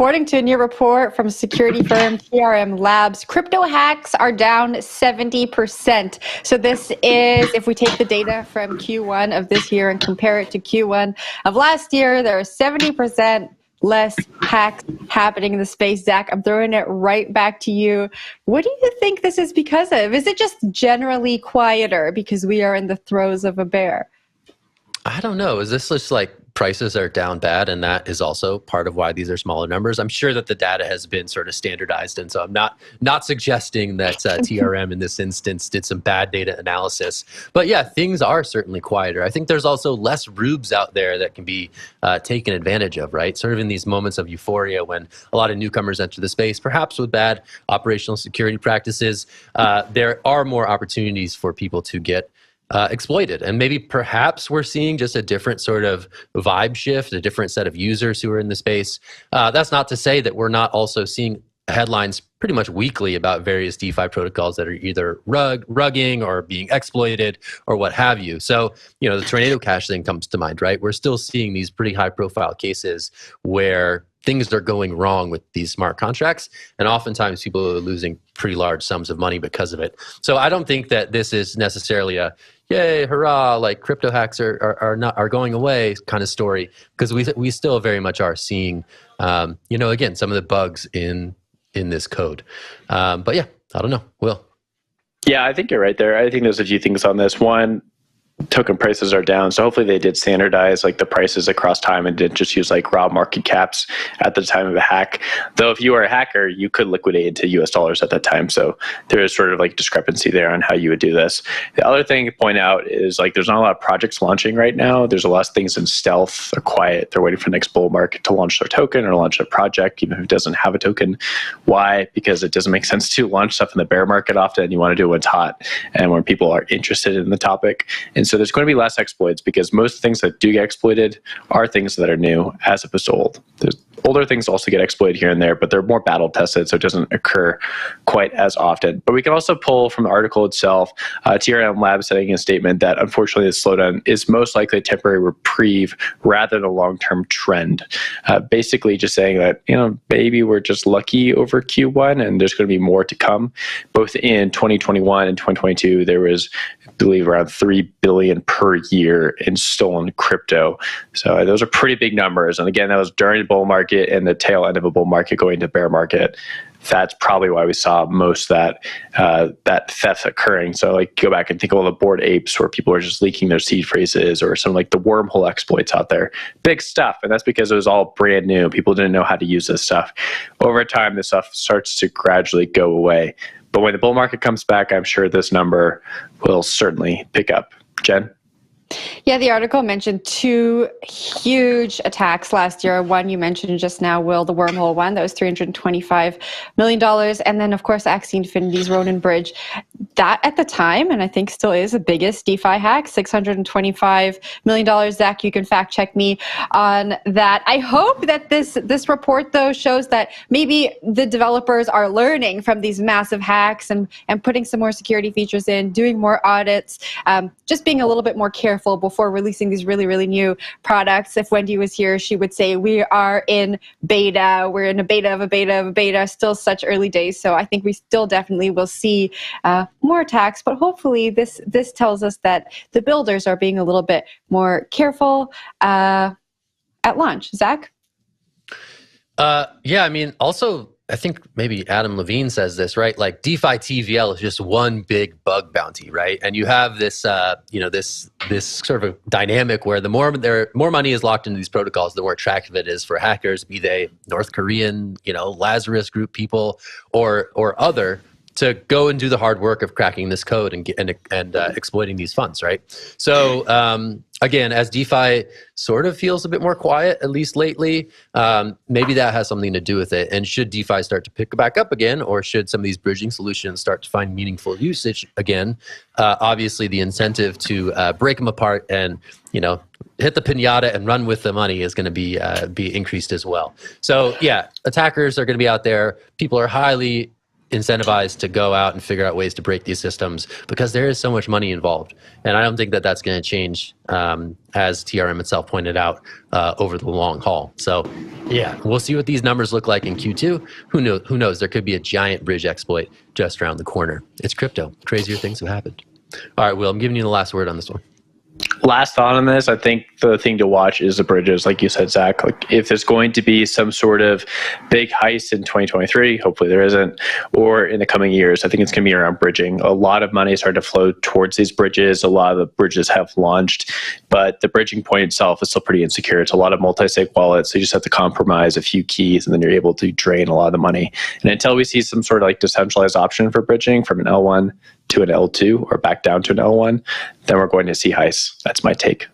according to a new report from security firm TRM Labs, crypto hacks are down 70%. So this is, if we take the data from Q1 of this year and compare it to Q1 of last year, there are 70% less hacks happening in the space. Zach, I'm throwing it right back to you. What do you think this is because of? Is it just generally quieter because we are in the throes of a bear? I don't know. Is this just like prices are down bad, and that is also part of why these are smaller numbers? I'm sure that the data has been sort of standardized, and so I'm not suggesting that TRM in this instance did some bad data analysis. But yeah, things are certainly quieter. I think there's also less rubes out there that can be taken advantage of, right? Sort of in these moments of euphoria when a lot of newcomers enter the space, perhaps with bad operational security practices, there are more opportunities for people to get exploited. And maybe perhaps we're seeing just a different sort of vibe shift, a different set of users who are in the space. That's not to say that we're not also seeing headlines pretty much weekly about various DeFi protocols that are either rugging or being exploited or what have you. So, the Tornado Cash thing comes to mind, right? We're still seeing these pretty high profile cases where things are going wrong with these smart contracts, and oftentimes people are losing pretty large sums of money because of it. So I don't think that this is necessarily a yay, hurrah, like crypto hacks are going away kind of story, because we still very much are seeing, again, some of the bugs in this code. But yeah, I don't know. Will? Yeah, I think you're right there. I think there's a few things on this. One, token prices are down, so hopefully they did standardize like the prices across time and didn't just use like raw market caps at the time of a hack. Though if you were a hacker, you could liquidate into US dollars at that time, so there is sort of like discrepancy there on how you would do this. The other thing to point out is like there's not a lot of projects launching right now. There's a lot of things in stealth. They're quiet. They're waiting for the next bull market to launch their token or launch a project even if it doesn't have a token. Why? Because it doesn't make sense to launch stuff in the bear market often. You want to do what's hot and when people are interested in the topic. And so there's going to be less exploits because most things that do get exploited are things that are new as opposed to old. There's older things also get exploited here and there, but they're more battle tested, so it doesn't occur quite as often. But we can also pull from the article itself, TRM Labs saying in a statement that unfortunately the slowdown is most likely a temporary reprieve rather than a long-term trend. Basically just saying that, maybe we're just lucky over Q1 and there's going to be more to come. Both in 2021 and 2022, there was, I believe, around 3 billion per year in stolen crypto. So those are pretty big numbers. And again, that was during the bull market and the tail end of a bull market going to bear market. That's probably why we saw most of that theft occurring. So like go back and think of all the Bored Apes where people are just leaking their seed phrases, or some like the wormhole exploits out there. Big stuff. And that's because it was all brand new. People didn't know how to use this stuff. Over time, this stuff starts to gradually go away. But when the bull market comes back, I'm sure this number will certainly pick up. Jen? Yeah, the article mentioned 2 huge attacks last year. One you mentioned just now, Will, the wormhole one, that was $325 million. And then, of course, Axie Infinity's Ronin Bridge. That at the time, and I think still is, the biggest DeFi hack, $625 million. Zach, you can fact check me on that. I hope that this report, though, shows that maybe the developers are learning from these massive hacks and putting some more security features in, doing more audits, just being a little bit more careful before releasing these really, really new products. If Wendy was here, she would say we are in beta. We're in a beta of a beta of a beta, still such early days. So I think we still definitely will see more attacks, but hopefully this tells us that the builders are being a little bit more careful at launch. Zach? Yeah, I mean, also, I think maybe Adam Levine says this, right? Like DeFi TVL is just one big bug bounty, right? And you have this, this sort of dynamic where the more money is locked into these protocols, the more attractive it is for hackers, be they North Korean, Lazarus Group people or other, to go and do the hard work of cracking this code and exploiting these funds, right? So again, as DeFi sort of feels a bit more quiet, at least lately, maybe that has something to do with it. And should DeFi start to pick back up again, or should some of these bridging solutions start to find meaningful usage again, obviously the incentive to break them apart and hit the pinata and run with the money is going to be increased as well. So yeah, attackers are going to be out there. People are highly incentivized to go out and figure out ways to break these systems because there is so much money involved. And I don't think that that's going to change, as TRM itself pointed out, over the long haul. So yeah, we'll see what these numbers look like in Q2. Who knows? There could be a giant bridge exploit just around the corner. It's crypto. Crazier things have happened. All right, Will, I'm giving you the last word on this one. Last thought on this, I think the thing to watch is the bridges, like you said, Zach. Like if there's going to be some sort of big heist in 2023, hopefully there isn't, or in the coming years, I think it's going to be around bridging. A lot of money is starting to flow towards these bridges. A lot of the bridges have launched, but the bridging point itself is still pretty insecure. It's a lot of multi-sig wallets, so you just have to compromise a few keys, and then you're able to drain a lot of the money. And until we see some sort of like decentralized option for bridging from an L1 to an L2 or back down to an L1, then we're going to see heists. That's my take.